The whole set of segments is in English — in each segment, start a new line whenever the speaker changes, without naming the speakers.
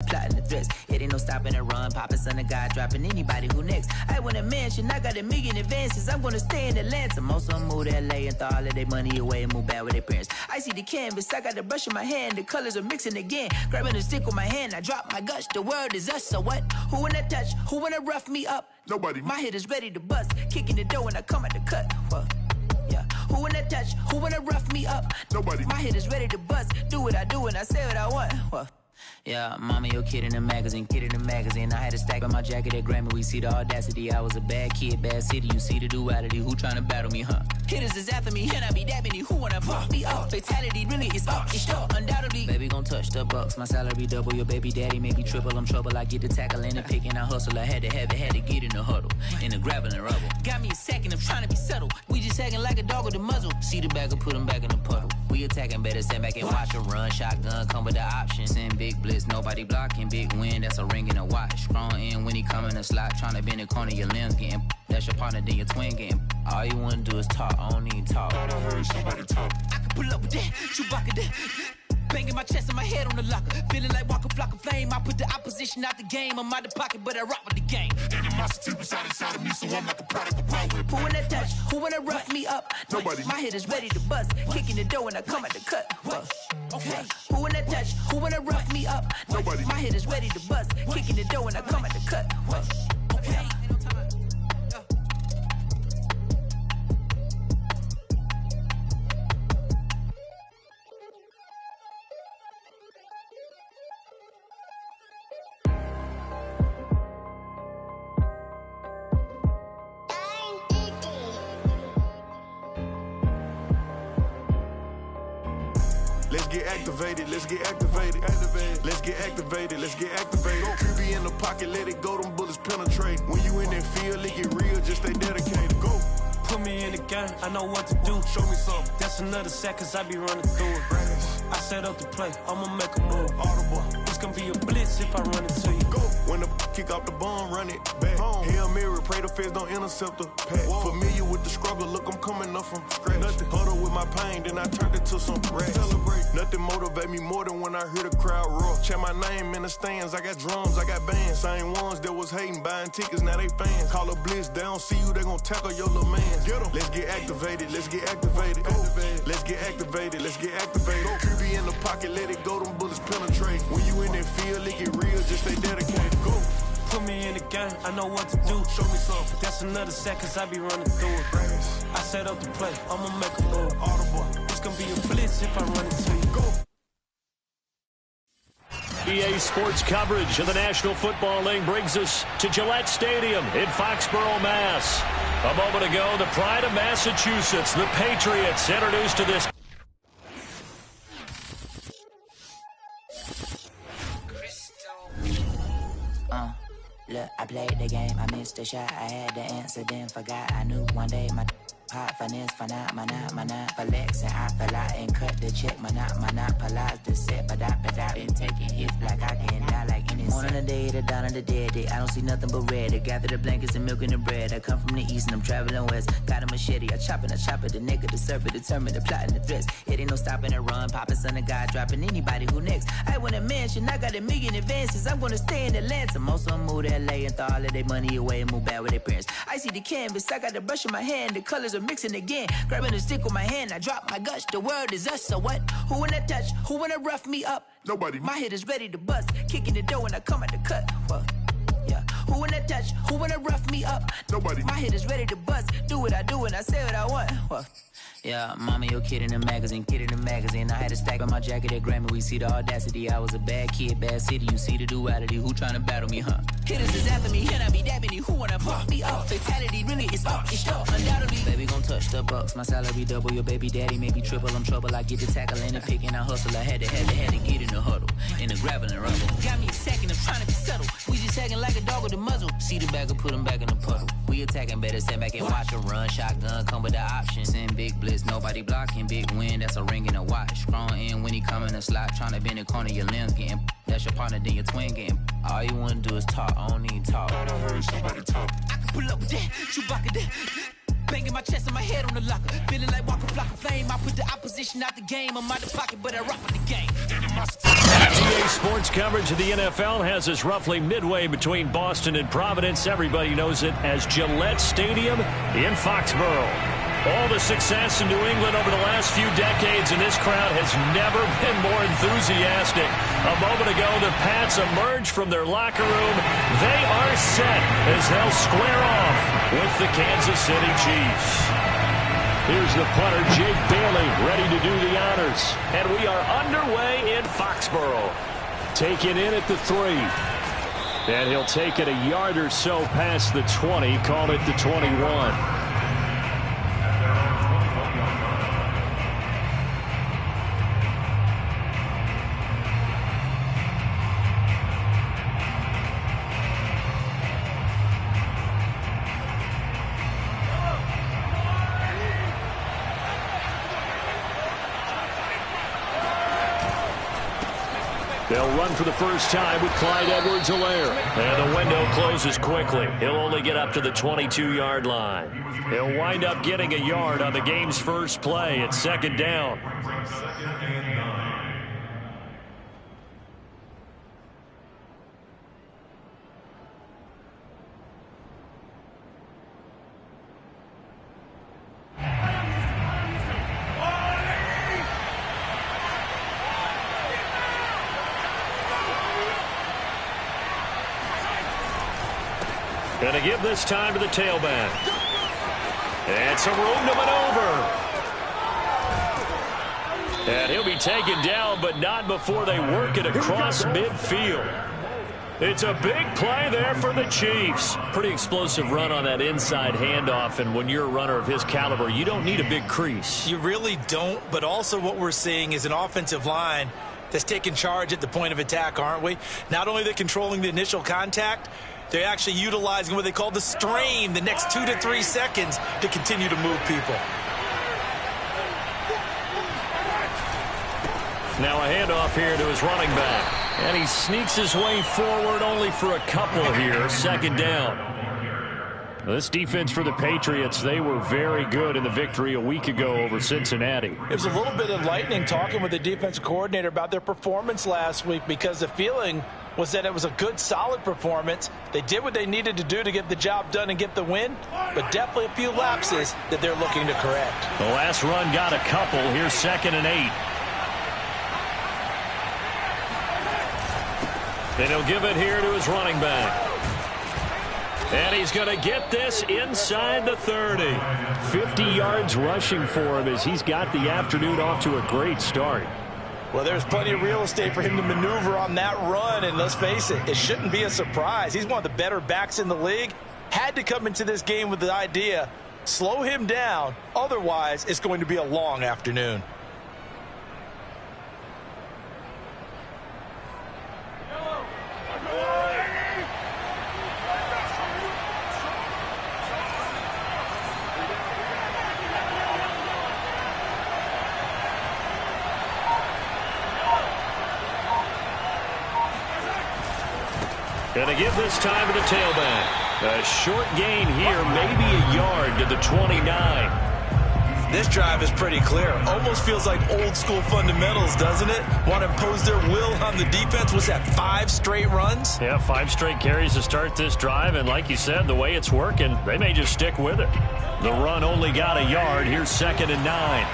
plotting the threats. It ain't no stopping the run, popping son of God, dropping anybody who next. I want a mansion, I got a million advances. I'm gonna stay in Atlanta. Most of them move to LA and throw all of their money away and move back with their parents. I see the canvas, I got the brush in my hand, the colors are mixing again. Grabbing the stick with my hand, I drop my guts. The word is us, so what? Who wanna touch? Who wanna rough me up?
Nobody.
My head is ready to bust, kicking the door when I come at the cut. Whoa. Yeah. Who wanna touch? Who wanna rough me up?
Nobody.
My head is ready to bust. Do what I do and I say what I want. Whoa. Yeah, mama, your kid in the magazine, kid in the magazine. I had to stack on my jacket at Grammy. We see the audacity. I was a bad kid, bad city. You see the duality. Who tryna battle me, huh? Hitters is after me, and I be dabbing me. Who wanna fuck me up? Fatality really is up. It's up, undoubtedly. Baby gon' touch the bucks. My salary double. Your baby daddy maybe triple. I'm trouble. I get the tackling and picking. I hustle. I had to have it. Had to get in the huddle. In the gravel and rubble. Got me a second. I'm trying to be subtle. We just acting like a dog with a muzzle. See the bagger, put him back in the puddle. We attacking, better stand back and watch her run. Shotgun come with the option. Send big blitz. Nobody blocking, big win, that's a ring and a watch. Strong in when he come in the slot, trying to bend the corner, your limbs getting. That's your partner, then your twin getting. All you wanna do is talk, I don't need talk.
Thought I heard somebody talk.
I can pull up with that, Chewbacca that. Banging my chest and my head on the locker. Feeling like Walker Flock of Flame. I put the opposition out the game. I'm out the pocket, but I rock with the game.
Animosity reside inside of me, so I'm like a product of power.
Who wanna touch? Who wanna rough me up?
Nobody.
My head is ready to bust. Kicking the door when I come at the cut. Okay. Who wanna touch? Who wanna rough me up?
Nobody.
My head is ready to bust. Kicking the door when I come at the cut. Okay.
Let's get activated, let's get activated. Let's get activated, let's get activated. QB in the pocket, let it go, them bullets penetrate. When you in that field, it get real, just stay dedicated. Go.
Put me in the game, I know what to do.
Show me something.
That's another sack, cause I be running through it. I set up the play, I'ma make a move.
Audible.
It's gonna be a blitz if I run into you.
Go. When the kick off the bomb, run it back. Hail Mary, pray the feds don't intercept the pack. Familiar with the struggle, look, I'm coming up from scratch. Nothing huddle with my pain, then I turned it to some rap. Celebrate. Nothing motivate me more than when I hear the crowd roar. Check my name in the stands, I got drums, I got bands. Same ones that was hating, buying tickets, now they fans. Call a blitz, they don't see you, they gon' tackle your little man. Get 'em. Let's get activated, let's get activated. Go. Let's get activated, let's get activated. Go. QB in the pocket, let it go, them bullets penetrate. When you in that field, it get real, just stay dedicated. Go.
Put me in the game, I know what to do.
Show me something.
That's another sack, cause I be running through it. I set up the play, I'ma make a move.
Audible.
It's gonna be a blitz if I run into you.
Go.
EA Sports coverage of the National Football League brings us to Gillette Stadium in Foxborough, Mass. A moment ago, the pride of Massachusetts, the Patriots, introduced to this.
Look, I played the game, I missed the shot, I had the answer, then forgot. I knew one day my hot finesse, for not, flex, and I fell out and cut the check, monopolize the set, but I've been taking hits like I can die like any Morning of the day, the dawn of the dead day, I don't see nothing but red. I gather the blankets and milk and the bread. I come from the east and I'm traveling west. Got a machete, I chop it, the neck of the serpent, determined the plot and the threats. It ain't no stopping the run, popping son of God, dropping anybody who next. I want a mansion, I got a million advances. I'm gonna stay in Atlanta. Most of them move to LA and throw all of their money away and move back with their parents. I see the canvas, I got the brush in my hand, the colors are mixing again. Grabbing the stick with my hand, I drop my guts. The word is us, so what? Who wanna touch? Who wanna rough me up?
Nobody.
My head is ready to bust, kicking the door when I come at the cut. Yeah. Who wanna touch? Who wanna rough me up?
Nobody.
My head is ready to bust. Do what I do and I say what I want. Yeah, mama, your kid in the magazine, kid in the magazine. I had to stack on my jacket at Grammy. We see the audacity. I was a bad kid, bad city. You see the duality. Who tryna battle me, huh? Hitters is after me, and I be dabbing me. Who wanna fuck me up? Fatality really is up. It's up, undoubtedly. Baby gon' touch the bucks. My salary double. Your baby daddy maybe triple. I'm trouble. I get the tackling and picking. I hustle. I had to get in the huddle. In the gravel and rubble. Got me a second. I'm trying to be subtle. We just acting like a dog with a muzzle. See the bagger, put him back in the puddle. We attacking, better stand back and watch her run. Shotgun come with the option. Send big blitz, nobody blocking. Big win, that's a ring and a watch. Strong in when he come in the slot, trying to bend the corner, your limbs getting. That's your partner, then your twin getting. All you wanna do is talk, I don't need talk.
Thought I heard somebody talk.
I can pull up with that, Chewbacca that. Banging my chest and my head on the locker. Feeling like Walker Flock of Flame. I put the opposition out the game. I'm out of pocket, but I rock with the game.
EA Sports coverage of the NFL has us roughly midway between Boston and Providence. Everybody knows it as Gillette Stadium in Foxborough. All the success in New England over the last few decades, and this crowd has never been more enthusiastic. A moment ago, the Pats emerged from their locker room. They are set as they'll square off with the Kansas City Chiefs. Here's the punter, Jake Bailey, ready to do the honors. And we are underway in Foxborough. Taken in at the 3. And he'll take it a yard or so past the 20, call it the 21. They'll run for the first time with Clyde Edwards-Helaire. And the window closes quickly. He'll only get up to the 22-yard line. He'll wind up getting a yard on the game's first play at second down. Going to give this time to the tailback. And some room to maneuver. And he'll be taken down, but not before they work it across midfield. It's a big play there for the Chiefs. Pretty explosive run on that inside handoff, and when you're a runner of his caliber, you don't need a big crease.
You really don't, but also what we're seeing is an offensive line that's taking charge at the point of attack, aren't we? Not only are they controlling the initial contact, they're actually utilizing what they call the strain the next 2 to 3 seconds to continue to move people.
Now a handoff here to his running back. And he sneaks his way forward only for a couple here. Second down. This defense for the Patriots, they were very good in the victory a week ago over Cincinnati.
It was a little bit enlightening talking with the defensive coordinator about their performance last week, because the feeling was that it was a good, solid performance. They did what they needed to do to get the job done and get the win, but definitely a few lapses that they're looking to correct.
The last run got a couple. Here's 2nd and 8. And he'll give it here to his running back. And he's going to get this inside the 30. 50 yards rushing for him as he's got the afternoon off to a great start.
Well, there's plenty of real estate for him to maneuver on that run, and let's face it, it shouldn't be a surprise. He's one of the better backs in the league. Had to come into this game with the idea, slow him down, otherwise it's going to be a long afternoon.
Going to give this time to the tailback. A short gain here, maybe a yard to the 29.
This drive is pretty clear. Almost feels like old school fundamentals, doesn't it? Want to impose their will on the defense. Was that 5 straight runs?
Yeah, 5 straight carries to start this drive, and like you said, the way it's working, they may just stick with it. The run only got a yard. Here's 2nd and 9.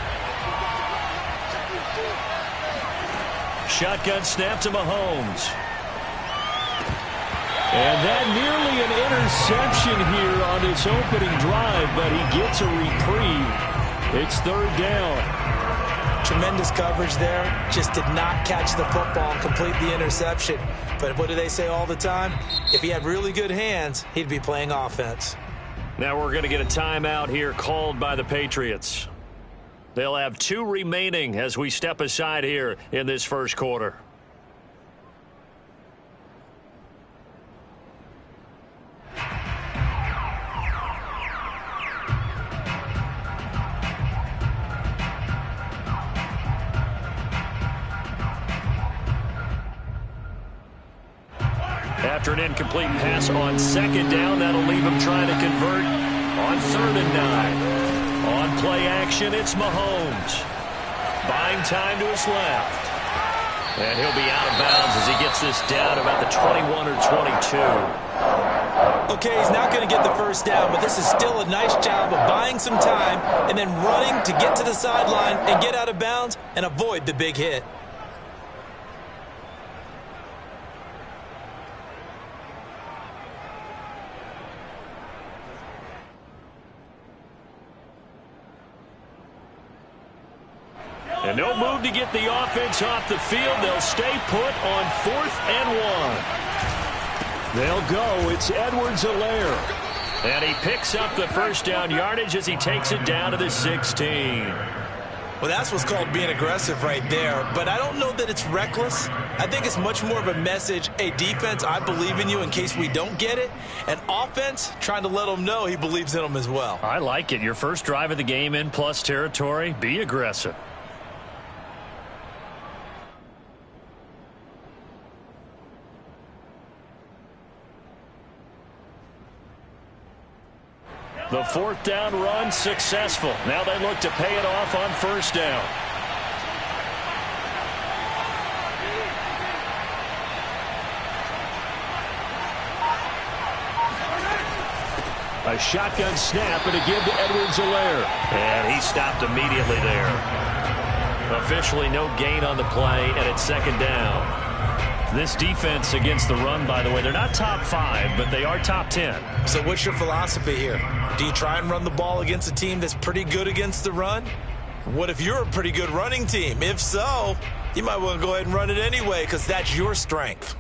Shotgun snap to Mahomes. And that nearly an interception here on his opening drive, but he gets a reprieve. It's 3rd down.
Tremendous coverage there. Just did not catch the football and complete the interception. But what do they say all the time? If he had really good hands, he'd be playing offense.
Now we're going to get a timeout here called by the Patriots. They'll have 2 remaining as we step aside here in this first quarter. After an incomplete pass on 2nd down, that'll leave him trying to convert on 3rd and 9. On play action, it's Mahomes. Buying time to his left. And he'll be out of bounds as he gets this down about the 21 or 22.
Okay, he's not going to get the first down, but this is still a nice job of buying some time and then running to get to the sideline and get out of bounds and avoid the big hit.
And no move to get the offense off the field. They'll stay put on 4th and 1. They'll go. It's Edwards-Helaire. And he picks up the first down yardage as he takes it down to the 16.
Well, that's what's called being aggressive right there. But I don't know that it's reckless. I think it's much more of a message. Hey, defense, I believe in you in case we don't get it. And offense, trying to let them know he believes in them as well.
I like it. Your first drive of the game in plus territory. Be aggressive. The 4th down run successful. Now they look to pay it off on 1st down. A shotgun snap and a give to Edwards-Helaire. And he stopped immediately there. Officially no gain on the play, and it's 2nd down. This defense against the run, by the way, they're not top 5, but they are top 10.
So what's your philosophy here? Do you try and run the ball against a team that's pretty good against the run? What if you're a pretty good running team? If so, you might want to go ahead and run it anyway because that's your strength.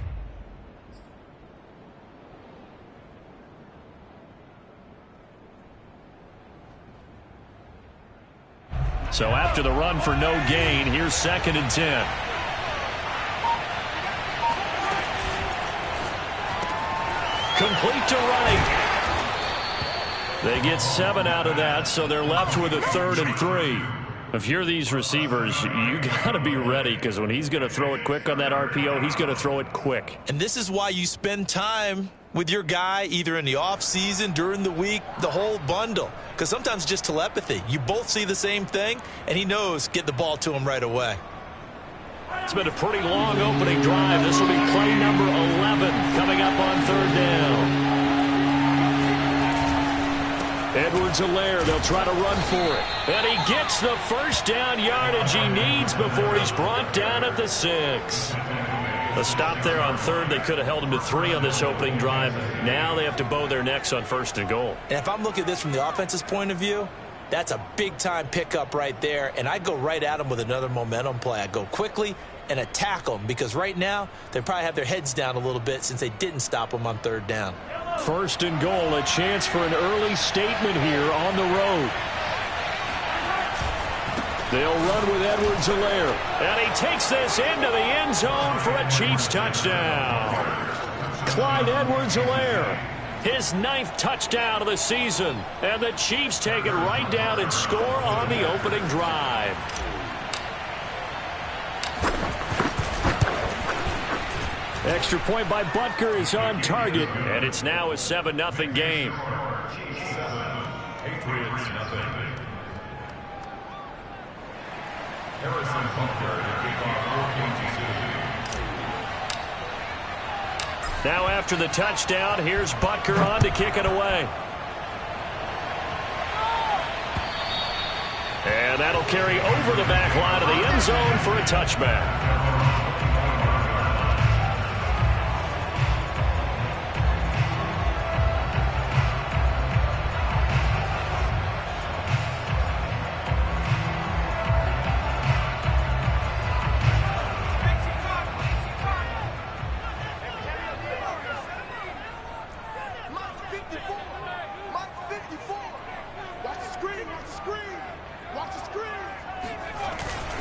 So after the run for no gain, here's 2nd and 10. Complete to running. They get 7 out of that, so they're left with a 3rd and 3. If you're these receivers, you got to be ready because when he's going to throw it quick on that RPO, he's going to throw it quick.
And this is why you spend time with your guy either in the offseason, during the week, the whole bundle. Because sometimes just telepathy. You both see the same thing, and he knows get the ball to him right away.
It's been a pretty long opening drive. This will be play number 11 coming up on 3rd down. Edwards-Helaire, they'll try to run for it. And he gets the first down yardage he needs before he's brought down at the 6. A stop there on 3rd. They could have held him to 3 on this opening drive. Now they have to bow their necks on 1st and goal.
And if I'm looking at this from the offense's point of view, that's a big-time pickup right there. And I go right at him with another momentum play. I go quickly and attack them because right now they probably have their heads down a little bit since they didn't stop them on 3rd down.
1st and goal, a chance for an early statement here on the road. They'll run with Edwards-Helaire. And he takes this into the end zone for a Chiefs touchdown. Clyde Edwards-Helaire, his 9th touchdown of the season. And the Chiefs take it right down and score on the opening drive. Extra point by Butker is on target, and it's now a 7-0 game.
Patriots nothing. Harrison Butker to kick off 14-2.
Now after the touchdown, here's Butker on to kick it away. And that'll carry over the back line of the end zone for a touchback.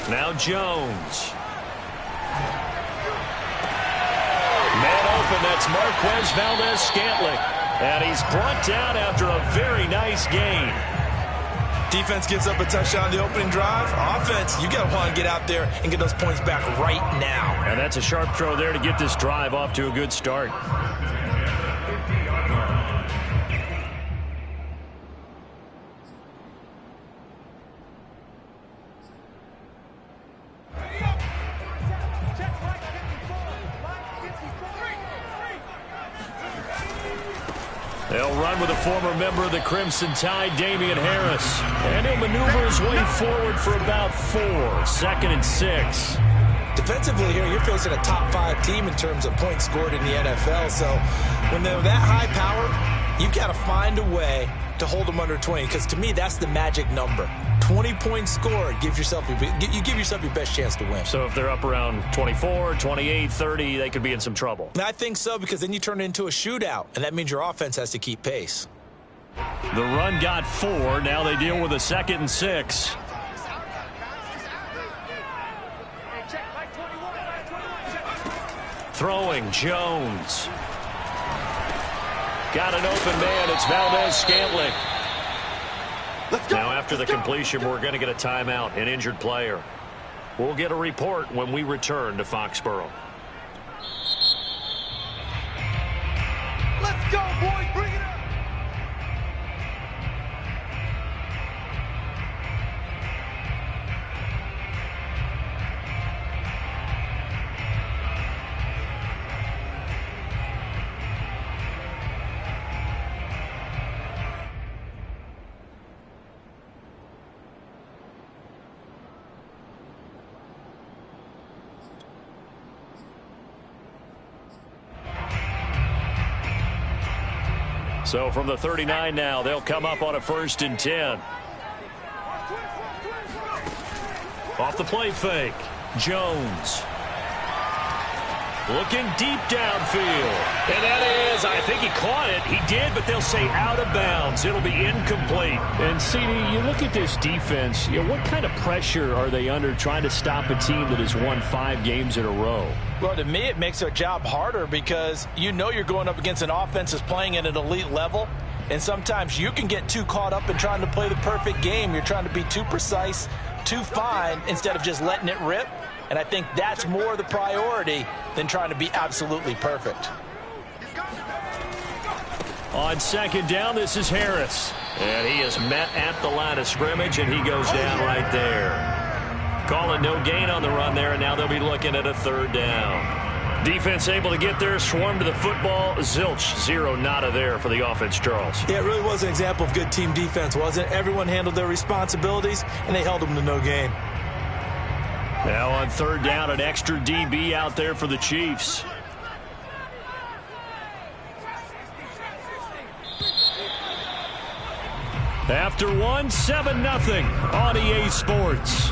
Now Jones. Man open, that's Marquez Valdes-Scantling. And he's brought down after a very nice gain.
Defense gives up a touchdown the opening drive. Offense, you got to want to get out there and get those points back right now.
And that's a sharp throw there to get this drive off to a good start. They'll run with a former member of the Crimson Tide, Damian Harris. And he'll maneuver his way forward for about 4. 2nd and 6.
Defensively here, you're facing a top 5 team in terms of points scored in the NFL. So when they're that high power, you've got to find a way to hold them under 20. Because to me, that's the magic number. 20 points scored gives yourself your best chance to win.
So if they're up around 24, 28, 30, they could be in some trouble.
I think so, because then you turn it into a shootout, and that means your offense has to keep pace.
The run got 4. Now they deal with a 2nd and 6. Throwing, Jones. Got an open man. It's Valdez-Scantling. Now, after the completion, we're going to get a timeout, an injured player. We'll get a report when we return to Foxborough.
Let's go, boys. Bring it up.
So from the 39 now, they'll come up on a 1st and 10. Off the play fake, Jones. Looking deep downfield. And that is, I think he caught it. He did, but they'll say out of bounds. It'll be incomplete.
And, CD, you look at this defense, what kind of pressure are they under trying to stop a team that has won 5 games in a row?
Well, to me, it makes their job harder because you know you're going up against an offense that's playing at an elite level. And sometimes you can get too caught up in trying to play the perfect game. You're trying to be too precise, too fine, instead of just letting it rip. And I think that's more the priority than trying to be absolutely perfect.
On 2nd down, this is Harris. And he is met at the line of scrimmage, and he goes down right there. Calling no gain on the run there, and now they'll be looking at a 3rd down. Defense able to get there, swarm to the football. Zilch, 0 nada there for the offense, Charles.
Yeah, it really was an example of good team defense, wasn't it? Everyone handled their responsibilities, and they held them to no gain.
Now on 3rd down, an extra DB out there for the Chiefs. After 1, 7-0 on EA Sports.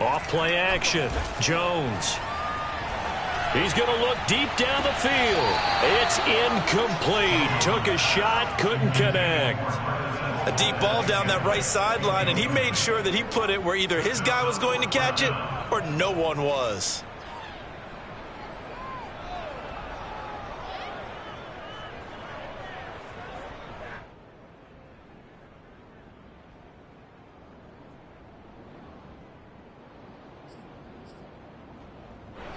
Off play action, Jones. He's going to look deep down the field. It's incomplete. Took a shot, couldn't connect.
A deep ball down that right sideline, and he made sure that he put it where either his guy was going to catch it or no one was.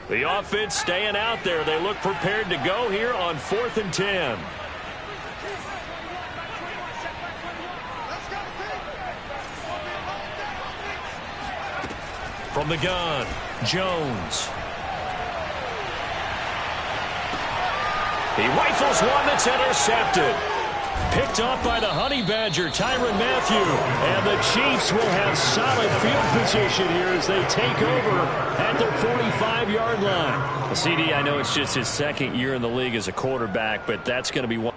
The offense staying out there. They look prepared to go here on 4th and 10. From the gun, Jones. He rifles one that's intercepted. Picked off by the Honey Badger, Tyrann Mathieu. And the Chiefs will have solid field position here as they take over at their 45-yard line. CD, I know it's just his 2nd year in the league as a quarterback, but that's going to be one.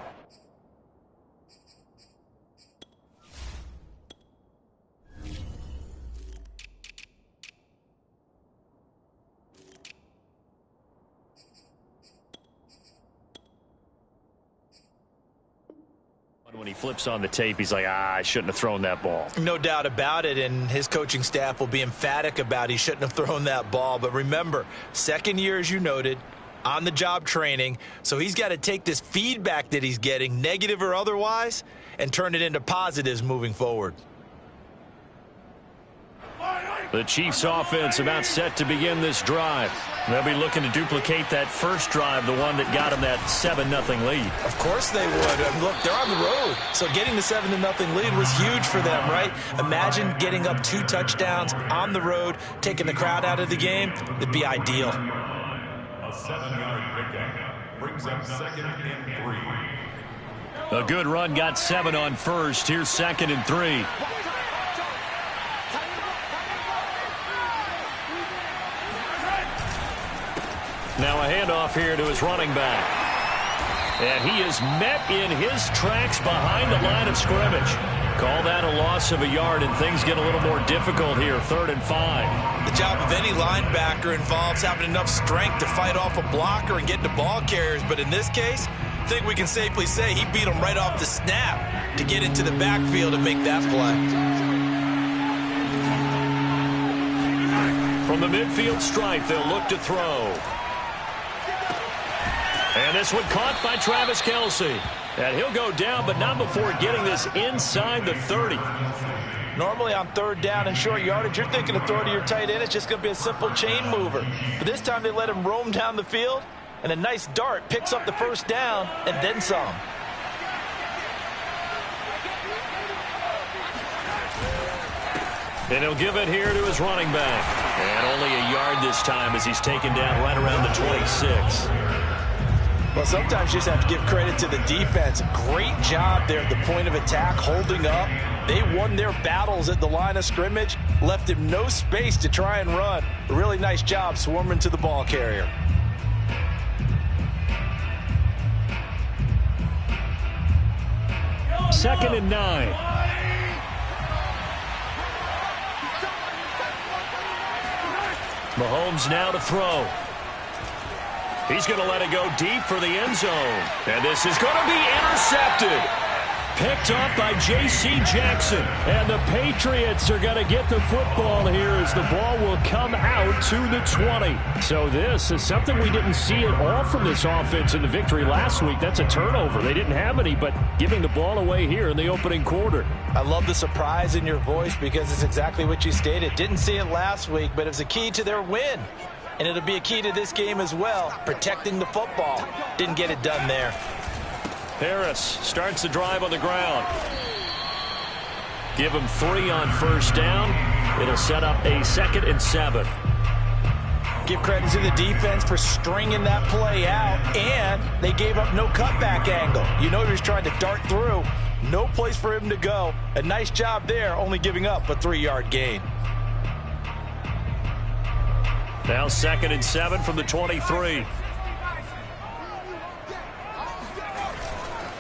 When he flips on the tape, he's like, I shouldn't have thrown that ball.
No doubt about it, and his coaching staff will be emphatic about he shouldn't have thrown that ball. But remember, 2nd year, as you noted, on-the-job training, so he's got to take this feedback that he's getting, negative or otherwise, and turn it into positives moving forward.
All right.
The Chiefs offense about set to begin this drive. They'll be looking to duplicate that first drive, the one that got them that 7-0 lead.
Of course they would. Look, they're on the road. So getting the 7-0 lead was huge for them, right? Imagine getting up 2 touchdowns on the road, taking the crowd out of the game. It'd be ideal.
A 7-yard pickup brings up 2nd and 3.
A good run got 7 on first. Here's 2nd and 3. Now a handoff here to his running back. And he is met in his tracks behind the line of scrimmage. Call that a loss of a yard, and things get a little more difficult here. 3rd and 5.
The job of any linebacker involves having enough strength to fight off a blocker and get to ball carriers. But in this case, I think we can safely say he beat him right off the snap to get into the backfield and make that play.
From the midfield stripe, they'll look to throw. And this one caught by Travis Kelce. And he'll go down, but not before getting this inside the 30.
Normally on 3rd down and short yardage, you're thinking of throwing to your tight end. It's just going to be a simple chain mover. But this time they let him roam down the field, and a nice dart picks up the 1st down and then some.
And he'll give it here to his running back. And only a yard this time as he's taken down right around the 26.
Well, sometimes you just have to give credit to the defense. Great job there at the point of attack, holding up. They won their battles at the line of scrimmage, left him no space to try and run. A really nice job swarming to the ball carrier.
Second and 9. Mahomes now to throw. He's going to let it go deep for the end zone. And this is going to be intercepted. Picked up by J.C. Jackson. And the Patriots are going to get the football here as the ball will come out to the 20. So this is something we didn't see at all from this offense in the victory last week. That's a turnover. They didn't have any, but giving the ball away here in the opening quarter.
I love the surprise in your voice because it's exactly what you stated. Didn't see it last week, but it was a key to their win. And it'll be a key to this game as well, protecting the football. Didn't get it done there.
Harris starts the drive on the ground. Give him 3 on 1st down. It'll set up a 2nd and 7.
Give credit to the defense for stringing that play out, and they gave up no cutback angle. You know he was trying to dart through. No place for him to go. A nice job there, only giving up a 3-yard gain.
Now 2nd and 7 from the 23.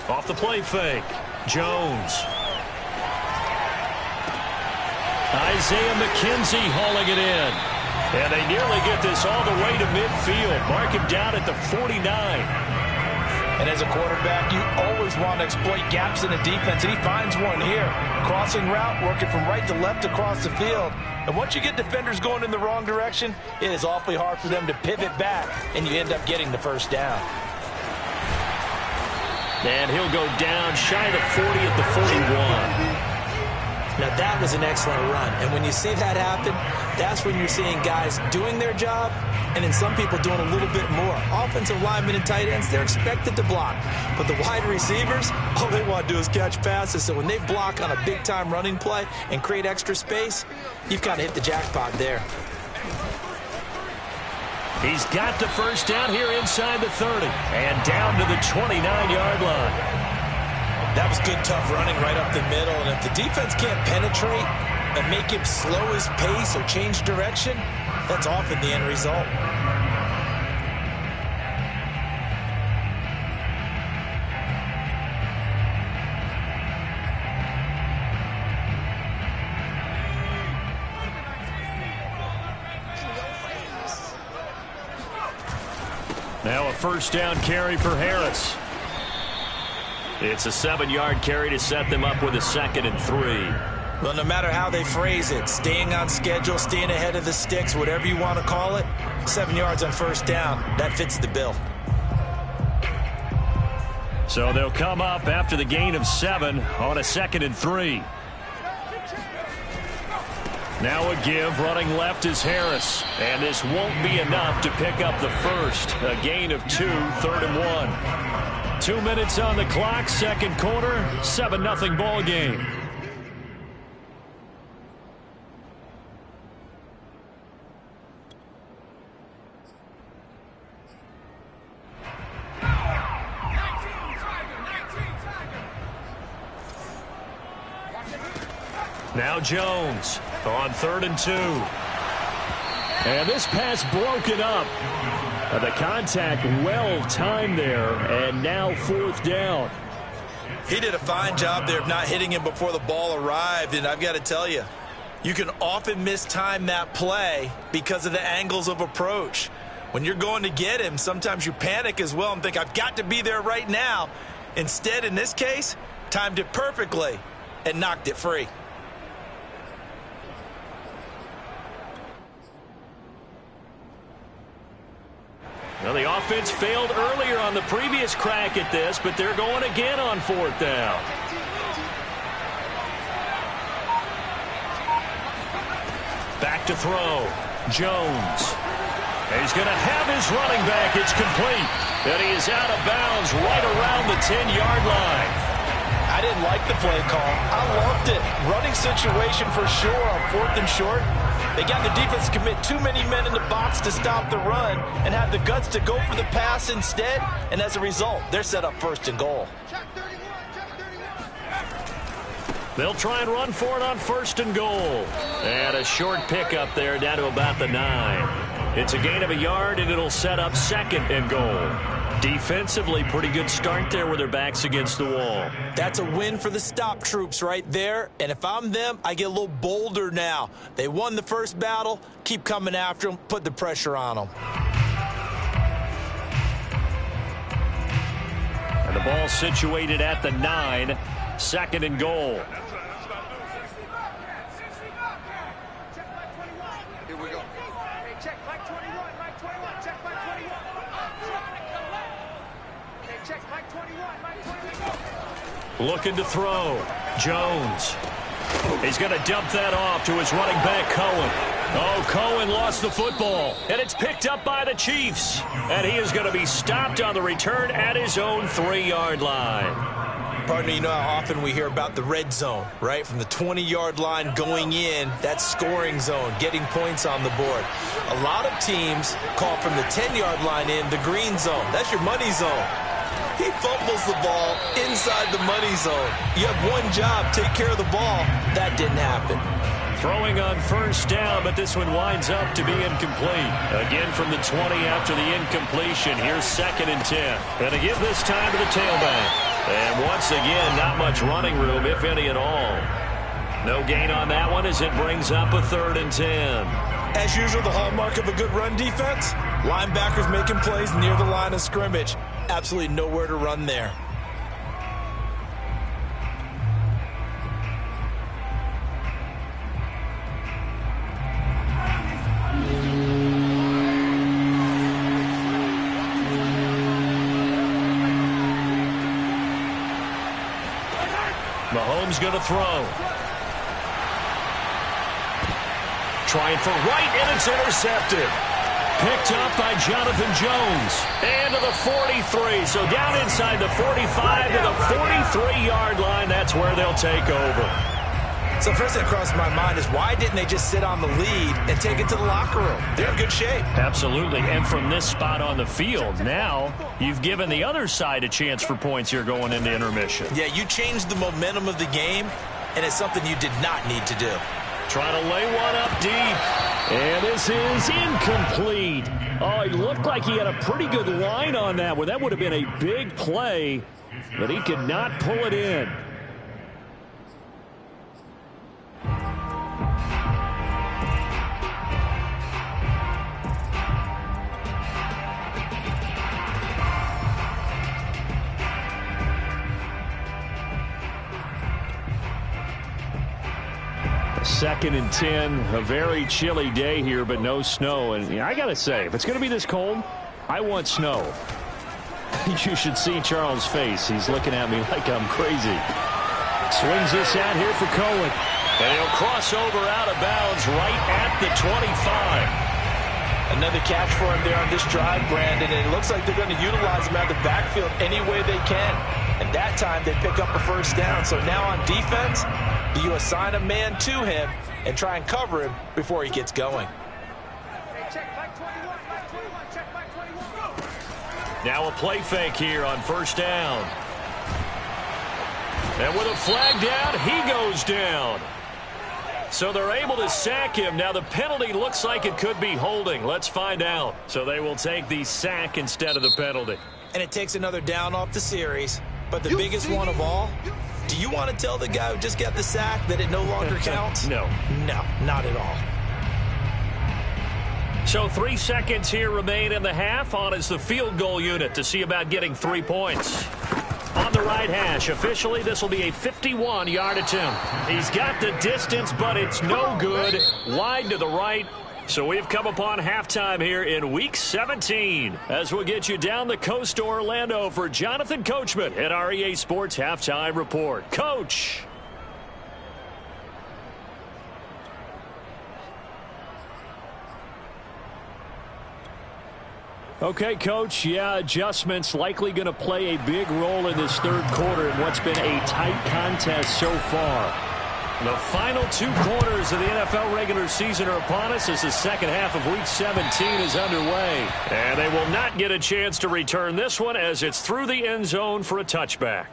Off the play fake. Jones. Isaiah McKenzie hauling it in. And they nearly get this all the way to midfield. Mark him down at the 49.
And as a quarterback, you always want to exploit gaps in the defense, and he finds one here. Crossing route, working from right to left across the field. And once you get defenders going in the wrong direction, it is awfully hard for them to pivot back, and you end up getting the 1st down.
And he'll go down shy of the 40 at the 41.
Now that was an excellent run, and when you see that happen, that's when you're seeing guys doing their job and then some people doing a little bit more. Offensive linemen and tight ends, they're expected to block, but the wide receivers, all they want to do is catch passes. So when they block on a big-time running play and create extra space, you've got to hit the jackpot there.
He's got the 1st down here inside the 30 and down to the 29-yard line.
That was good, tough running right up the middle. And if the defense can't penetrate and make him slow his pace or change direction, that's often the end result.
Now a 1st down carry for Harris. It's a 7-yard carry to set them up with a 2nd and 3.
Well, no matter how they phrase it, staying on schedule, staying ahead of the sticks, whatever you want to call it, 7 yards on 1st down, that fits the bill.
So they'll come up after the gain of 7 on a 2nd and 3. Now a give. Running left is Harris. And this won't be enough to pick up the first. A gain of 2, 3rd and 1. 2 minutes on the clock, second quarter, 7-0 ball game. Now Jones on 3rd and 2. And this pass broken up. The contact well timed there, and now 4th down.
He did a fine job there of not hitting him before the ball arrived, and I've got to tell you, you can often mistime that play because of the angles of approach. When you're going to get him, sometimes you panic as well and think, I've got to be there right now. Instead, in this case, timed it perfectly and knocked it free.
Well, the offense failed earlier on the previous crack at this, but they're going again on 4th down. Back to throw. Jones. He's going to have his running back. It's complete. And he is out of bounds right around the 10-yard line.
I didn't like the play call. I loved it. Running situation for sure on 4th and short. They got the defense to commit too many men in the box to stop the run and have the guts to go for the pass instead. And as a result, they're set up 1st and goal.
They'll try and run for it on 1st and goal. And a short pickup there down to about the 9. It's a gain of a yard, and it'll set up 2nd and goal. Defensively, pretty good start there with their backs against the wall.
That's a win for the stop troops right there. And if I'm them, I get a little bolder now. They won the first battle. Keep coming after them. Put the pressure on them.
And the ball situated at the 9. 2nd and goal.
Here we go. Hey, check Mike 21. Mike 21. Check Mike 21. Hey, check Mike 21. Mike 21.
Looking to throw. Jones. He's going to dump that off to his running back, Cohen. Oh, Cohen lost the football, and it's picked up by the Chiefs. And he is going to be stopped on the return at his own 3-yard line.
Partner, you know how often we hear about the red zone, right? From the 20-yard line going in, that's scoring zone, getting points on the board. A lot of teams call from the 10-yard line in the green zone. That's your money zone. He fumbles the ball inside the money zone. You have one job, take care of the ball. That didn't happen.
Throwing on 1st down, but this one winds up to be incomplete. Again from the 20 after the incompletion. Here's 2nd and 10. And to give this time to the tailback. And once again, not much running room, if any at all. No gain on that one as it brings up a 3rd and 10.
As usual, the hallmark of a good run defense, linebackers making plays near the line of scrimmage. Absolutely nowhere to run there.
Mahomes going to throw. Trying for right, and it's intercepted. Picked up by Jonathan Jones. And to the 43. So down inside the 45 to the 43-yard line. That's where they'll take over.
So first thing that crossed my mind is why didn't they just sit on the lead and take it to the locker room? They're in good shape.
Absolutely. And from this spot on the field, now you've given the other side a chance for points here going into intermission.
Yeah, you changed the momentum of the game, and it's something you did not need to do.
Trying to lay one up deep. And this is incomplete. Oh, it looked like he had a pretty good line on that one. That would have been a big play, but he could not pull it in. Second and 10, a very chilly day here, but no snow. And I got to say, if it's going to be this cold, I want snow. You should see Charles' face. He's looking at me like I'm crazy. Swings this out here for Cohen. And he'll cross over out of bounds right at the 25.
Another catch for him there on this drive, Brandon, and it looks like they're going to utilize him out of the backfield any way they can. And that time they pick up a first down. So now on defense, do you assign a man to him and try and cover him before he gets going?
Now a play fake here on first down. And with a flag down, he goes down. So they're able to sack him. Now the penalty looks like it could be holding. Let's find out. So they will take the sack instead of the penalty.
And it takes another down off the series. But the biggest one of all, do you want to tell the guy who just got the sack that it no longer counts?
No.
No, not at all.
So 3 seconds here remain in the half. On is the field goal unit to see about getting 3 points. On the right hash, officially this will be a 51-yard attempt. He's got the distance, but it's no good. Wide to the right. So we've come upon halftime here in Week 17. As we'll get you down the coast to Orlando for Jonathan Coachman at our EA Sports Halftime Report. Coach. Okay, Coach, yeah, adjustments likely going to play a big role in this third quarter in what's been a tight contest so far. The final 2 quarters of the NFL regular season are upon us as the second half of Week 17 is underway. And they will not get a chance to return this one as it's through the end zone for a touchback.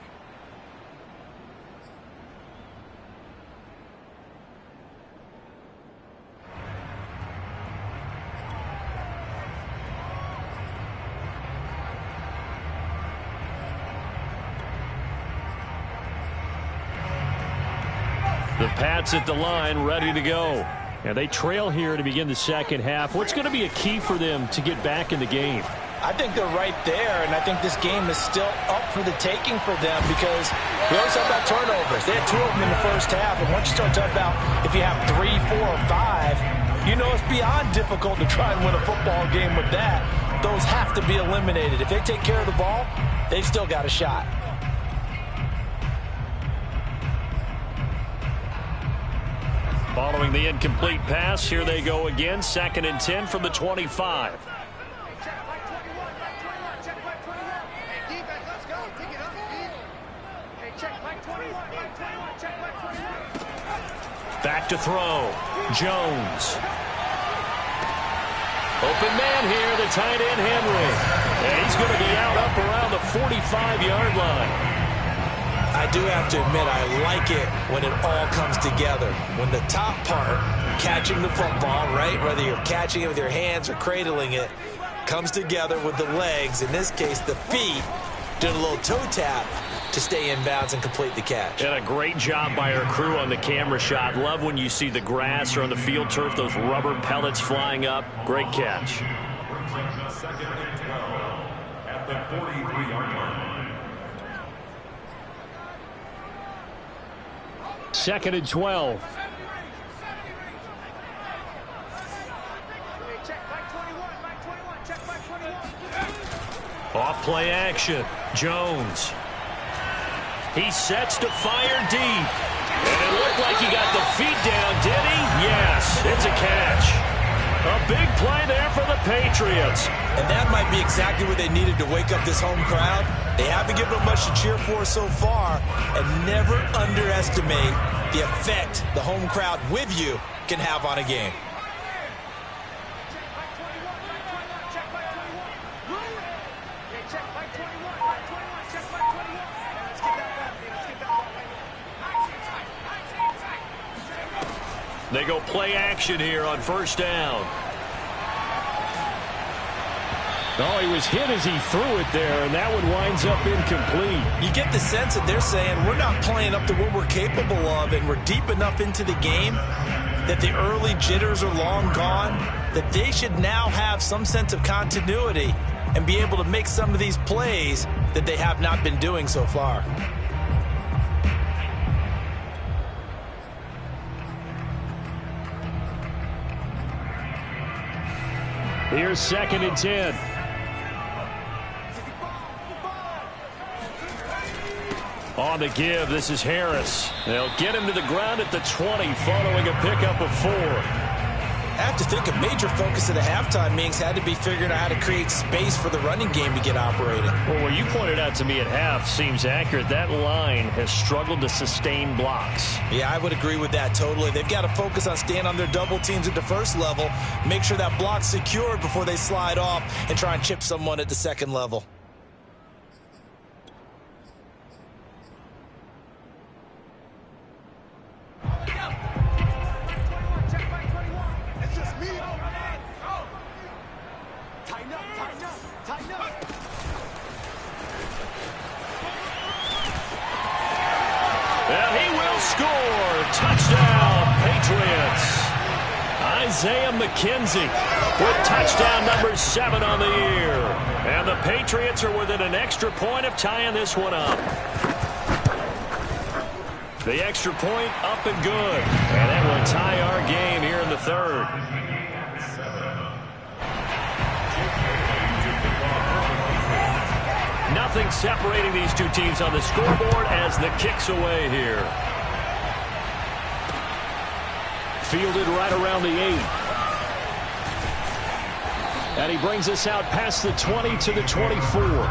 The Pats at the line, ready to go. And they trail here to begin the second half. What's going to be a key for them to get back in the game?
I think they're right there, and I think this game is still up for the taking for them because we always talk about turnovers. They had 2 of them in the first half, and once you start talking about if you have 3, 4, or 5, you know it's beyond difficult to try and win a football game with that. Those have to be eliminated. If they take care of the ball, they've still got a shot.
Following the incomplete pass, here they go again. 2nd and 10 from the 25. Back to throw. Jones. Open man here, the tight end Henry. And he's going to be out up around the 45-yard line.
I do have to admit, I like it when it all comes together. When the top part, catching the football, right, whether you're catching it with your hands or cradling it, comes together with the legs, in this case the feet, doing a little toe tap to stay in bounds and complete the catch.
And a great job by our crew on the camera shot. Love when you see the grass or on the field turf, those rubber pellets flying up. Great catch.
Second and 12 at the 43-yard line.
2nd and 12. Off play action. Jones. He sets to fire deep. And it looked like he got the feet down, did he? Yes, it's a catch. A big play there for the Patriots.
And that might be exactly what they needed to wake up this home crowd. They haven't given them much to cheer for so far. And never underestimate the effect the home crowd with you can have on a game.
They go play action here on first down. Oh, he was hit as he threw it there, and that one winds up incomplete.
You get the sense that they're saying we're not playing up to what we're capable of, and we're deep enough into the game that the early jitters are long gone, that they should now have some sense of continuity and be able to make some of these plays that they have not been doing so far.
Here's 2nd and 10.
On the give, this is Harris. They'll get him to the ground at the 20 following a pickup of 4.
I have to think a major focus of the halftime meetings had to be figuring out how to create space for the running game to get operating.
Well, what you pointed out to me at half seems accurate. That line has struggled to sustain blocks.
Yeah, I would agree with that totally. They've got to focus on staying on their double teams at the first level, make sure that block's secured before they slide off and try and chip someone at the second level.
And he will score. Touchdown, Patriots. Isaiah McKenzie with touchdown number 7 on the year. And the Patriots are within an extra point of tying this one up. The extra point up and good. And that will tie our game here in the third. Nothing separating these two teams on the scoreboard as the kick's away here. Fielded right around the 8. And he brings us out past the 20 to the 24.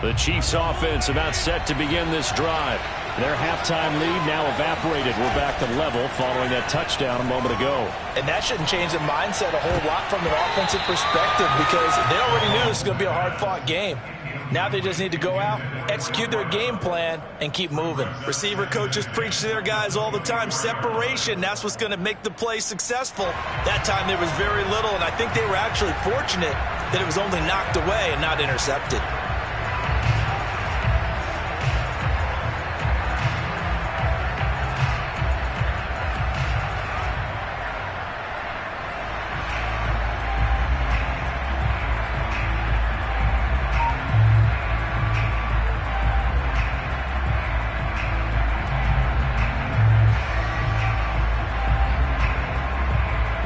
The Chiefs offense about set to begin this drive. Their halftime lead now evaporated. We're back to level following that touchdown a moment ago.
And that shouldn't change the mindset a whole lot from an offensive perspective because they already knew this was going to be a hard-fought game. Now they just need to go out, execute their game plan, and keep moving. Receiver coaches preach to their guys all the time. Separation, that's what's going to make the play successful. That time there was very little, and I think they were actually fortunate that it was only knocked away and not intercepted.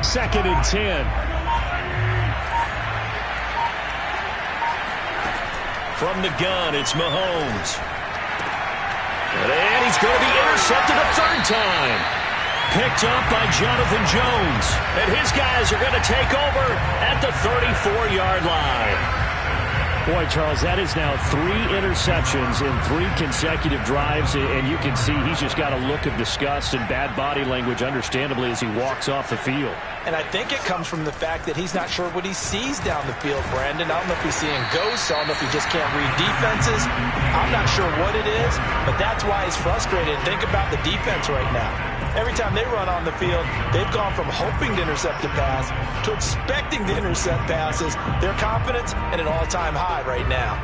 Second and 10. From the gun, it's Mahomes. And he's going to be intercepted a third time. Picked up by Jonathan Jones. And his guys are going to take over at the 34-yard line. Boy, Charles, that is now 3 interceptions in 3 consecutive drives, and you can see he's just got a look of disgust and bad body language, understandably, as he walks off the field.
And I think it comes from the fact that he's not sure what he sees down the field, Brandon. I don't know if he's seeing ghosts. I don't know if he just can't read defenses. I'm not sure what it is, but that's why he's frustrated. Think about the defense right now. Every time they run on the field, they've gone from hoping to intercept a pass to expecting to intercept passes. Their confidence at an all-time high right now.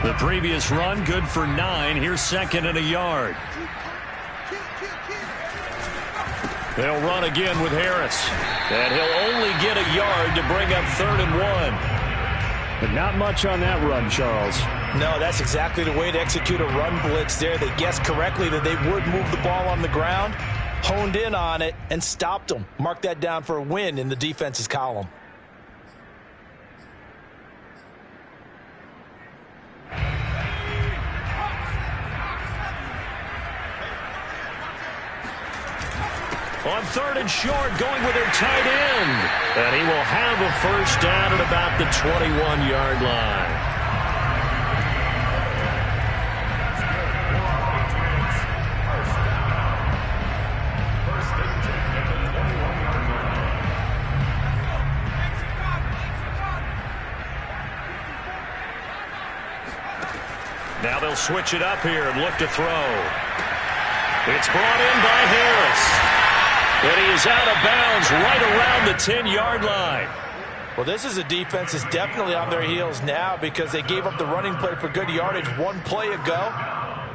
The previous run, good for 9. Here's second and a yard. They'll run again with Harris. And he'll only get a yard to bring up 3rd and 1. But not much on that run, Charles.
No, that's exactly the way to execute a run blitz there. They guessed correctly that they would move the ball on the ground, honed in on it, and stopped them. Mark that down for a win in the defense's column.
On 3rd and short, going with their tight end. And he will have a first down at about the 21-yard line. Now they'll switch it up here and look to throw. It's brought in by Harris. And he is out of bounds right around the 10-yard line.
Well, this is a defense that's definitely on their heels now because they gave up the running play for good yardage 1 play ago.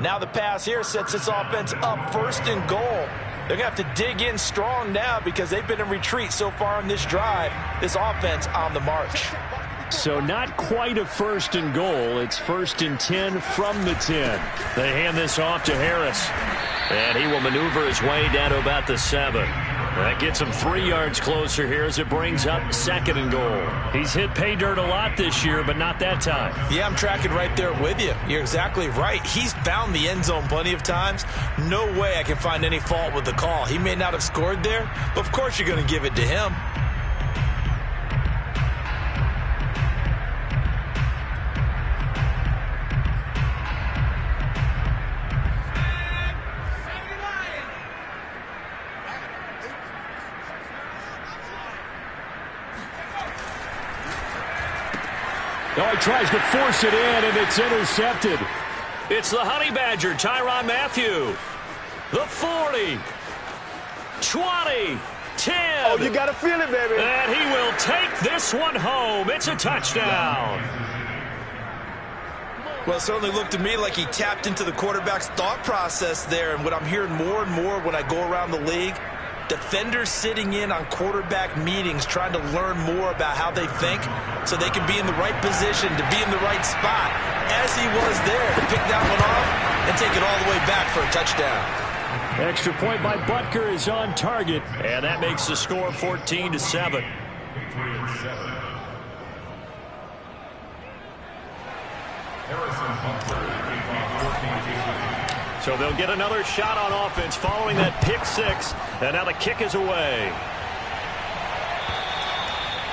Now the pass here sets this offense up 1st and goal. They're going to have to dig in strong now because they've been in retreat so far on this drive. This offense on the march.
So not quite a 1st and goal. It's 1st and 10 from the 10. They hand this off to Harris. And he will maneuver his way down to about the 7. That gets him 3 yards closer here as it brings up 2nd and goal. He's hit pay dirt a lot this year, but not that time.
Yeah, I'm tracking right there with you. You're exactly right. He's found the end zone plenty of times. No way I can find any fault with the call. He may not have scored there, but of course you're going to give it to him.
Oh, he tries to force it in, and it's intercepted. It's the Honey Badger, Tyrann Mathieu. The 40, 20, 10.
Oh, you got to feel it, baby.
And he will take this one home. It's a touchdown.
Well, it certainly looked to me like he tapped into the quarterback's thought process there. And what I'm hearing more and more when I go around the league, defenders sitting in on quarterback meetings trying to learn more about how they think so they can be in the right position to be in the right spot, as he was there to pick that one off and take it all the way back for a touchdown.
Extra point by Butker is on target, and that makes the score 14-7. So they'll get another shot on offense following that pick 6, and now the kick is away.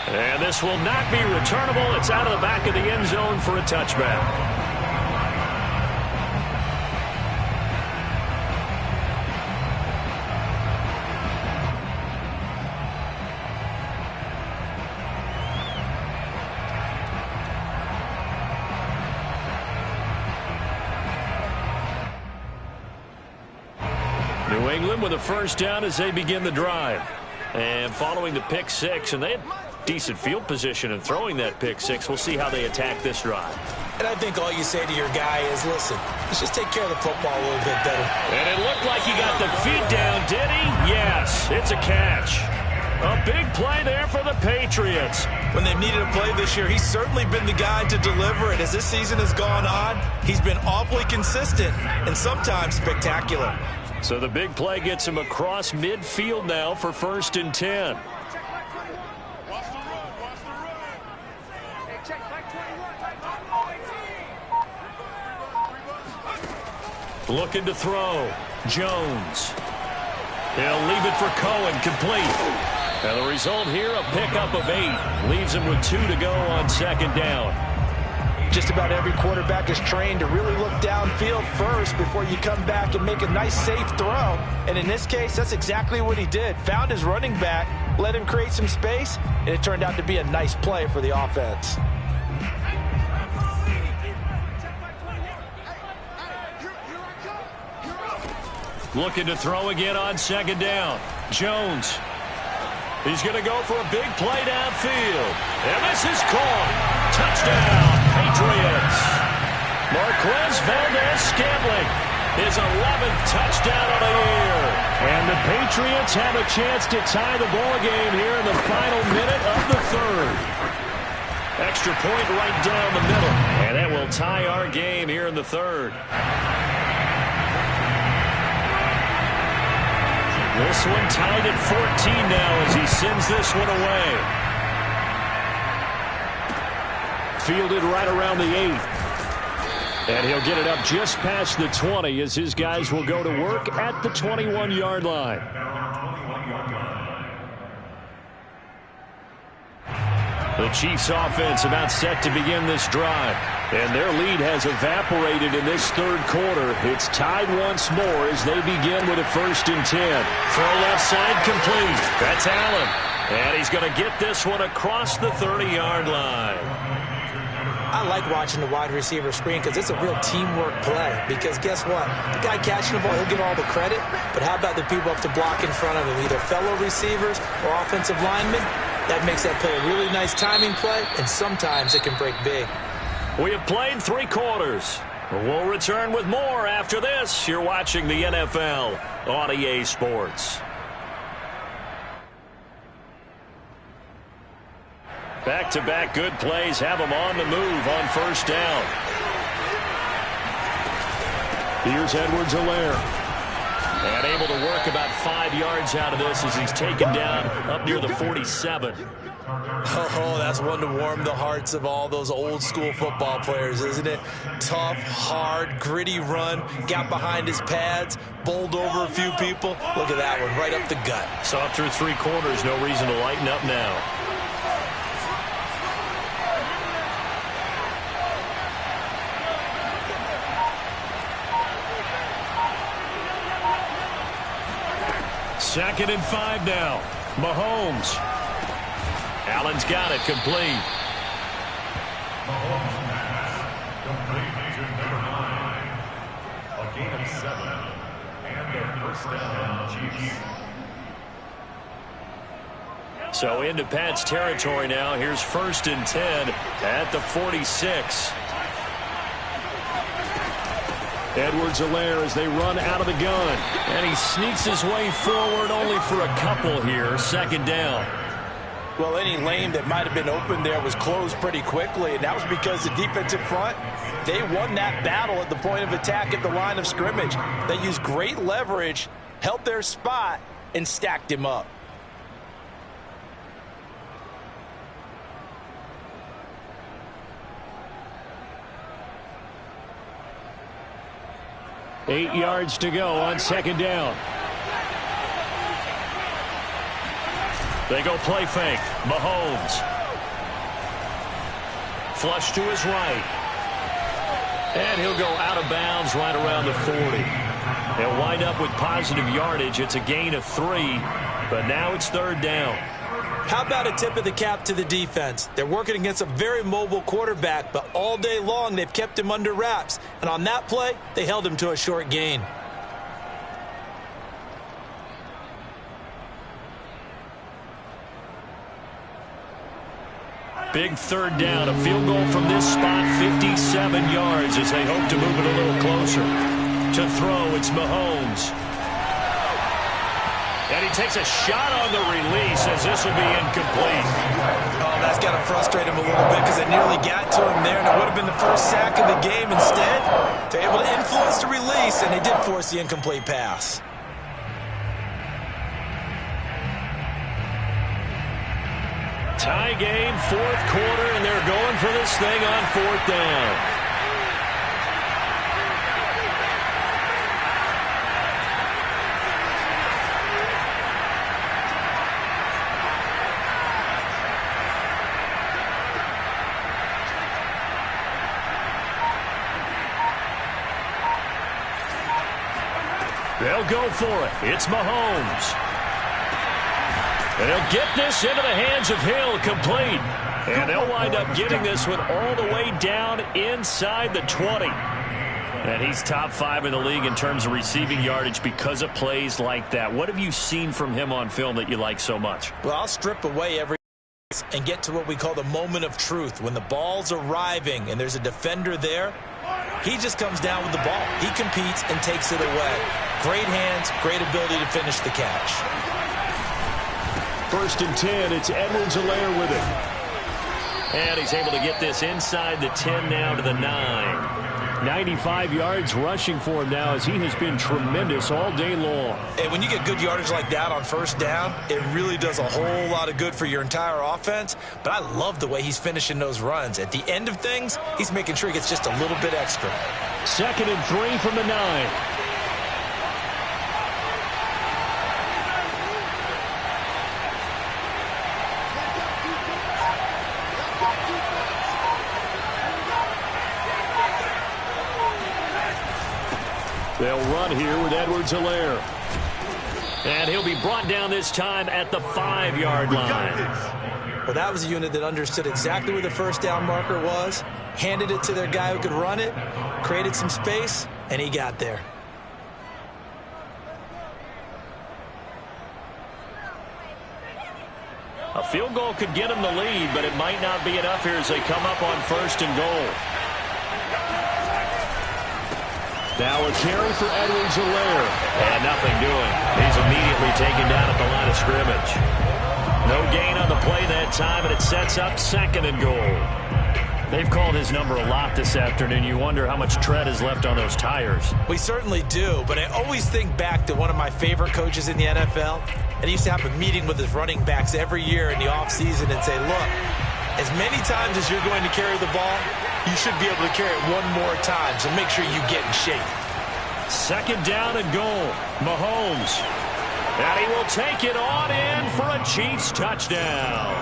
And this will not be returnable. It's out of the back of the end zone for a touchback. New England with a first down as they begin the drive. And following the pick 6, and they had decent field position in throwing that pick 6. We'll see how they attack this drive.
And I think all you say to your guy is, listen, let's just take care of the football a little bit better.
And it looked like he got the feet down, did he? Yes, it's a catch. A big play there for the Patriots.
When they've needed a play this year, he's certainly been the guy to deliver it. As this season has gone on, he's been awfully consistent and sometimes spectacular.
So the big play gets him across midfield now for 1st and 10. Looking to throw. Jones. He'll leave it for Cohen, complete. And the result here, a pickup of 8. Leaves him with 2 to go on 2nd down.
Just about every quarterback is trained to really look downfield first before you come back and make a nice, safe throw. And in this case, that's exactly what he did. Found his running back, let him create some space, and it turned out to be a nice play for the offense.
Looking to throw again on 2nd down. Jones. He's going to go for a big play downfield. And this is caught. Touchdown, Patriots. Marquez Valdez-Scantling, his 11th touchdown of the year. And the Patriots have a chance to tie the ball game here in the final minute of the 3rd. Extra point right down the middle. And that will tie our game here in the 3rd. This one tied at 14 now as he sends this one away. Fielded right around the 8. And he'll get it up just past the 20 as his guys will go to work at the 21-yard line. The Chiefs offense about set to begin this drive. And their lead has evaporated in this 3rd quarter. It's tied once more as they begin with a 1st and 10. Throw left side complete. That's Allen. And he's going to get this one across the 30-yard line.
I like watching the wide receiver screen because it's a real teamwork play. Because guess what? The guy catching the ball, he'll get all the credit. But how about the people up to block in front of him? Either fellow receivers or offensive linemen. That makes that play a really nice timing play, and sometimes it can break big.
We have played 3 quarters.
We'll return with more after this. You're watching the NFL on EA Sports. Back-to-back good plays have them on the move on first down.
Here's Edwards-Helaire.
And able to work about 5 yards out of this as he's taken down up near the 47.
Oh, that's one to warm the hearts of all those old school football players, isn't it? Tough, hard, gritty run, got behind his pads, bowled over a few people. Look at that one, right up the gut.
So up through 3 quarters, no reason to lighten up now. Second and 5 now. Mahomes. Allen's got it complete.
Mahomes pass complete to number 9. A gain of 7 and a first down, Chiefs.
So into Pat's territory now. Here's 1st and 10 at the 46.
Edwards-Helaire as they run out of the gun.
And he sneaks his way forward only for a couple here. 2nd down.
Well, any lane that might have been open there was closed pretty quickly, and that was because the defensive front, they won that battle at the point of attack at the line of scrimmage. They used great leverage, held their spot, and stacked him up.
Eight yards to go on 2nd down.
They go play fake. Mahomes. Flush to his right. And he'll go out of bounds right around the 40. They'll wind up with positive yardage. It's a gain of 3, but now it's 3rd down.
How about a tip of the cap to the defense? They're working against a very mobile quarterback, but all day long they've kept him under wraps. And on that play, they held him to a short gain.
Big 3rd down. A field goal from this spot, 57 yards as they hope to move it a little closer. To throw, it's Mahomes. And he takes a shot on the release as this will be incomplete.
Oh, that's got to frustrate him a little bit because they nearly got to him there, and it would have been the first sack of the game. Instead, they're able to influence the release, and they did force the incomplete pass.
Tie game, 4th quarter, and they're going for this thing on 4th down. They'll go for it. It's Mahomes. And he'll get this into the hands of Hill, complete. And they'll wind up getting this one all the way down inside the 20. And he's top 5 in the league in terms of receiving yardage because of plays like that. What have you seen from him on film that you like so much?
Well, I'll strip away every and get to what we call the moment of truth. When the ball's arriving and there's a defender there, he just comes down with the ball. He competes and takes it away. Great hands, great ability to finish the catch.
1st and 10, it's Edwards-Helaire with it.
And he's able to get this inside the 10 now to the 9.
95 yards rushing for him now as he has been tremendous all day long.
And when you get good yardage like that on 1st down, it really does a whole lot of good for your entire offense. But I love the way he's finishing those runs. At the end of things, he's making sure he gets just a little bit extra.
2nd and 3 from the 9. They'll run here with Edwards-Helaire.
And he'll be brought down this time at the 5-yard line.
Well, that was a unit that understood exactly where the 1st down marker was, handed it to their guy who could run it, created some space, and he got there.
A field goal could get them the lead, but it might not be enough here as they come up on 1st and goal.
Now a carry for Edwards-Helaire. And nothing doing. He's immediately taken down at the line of scrimmage. No gain on the play that time, and it sets up 2nd and goal. They've called his number a lot this afternoon. You wonder how much tread is left on those tires.
We certainly do, but I always think back to one of my favorite coaches in the NFL. And he used to have a meeting with his running backs every year in the offseason and say, look, as many times as you're going to carry the ball, you should be able to carry it one more time, so make sure you get in shape.
2nd down and goal. Mahomes. And he will take it on in for a Chiefs touchdown.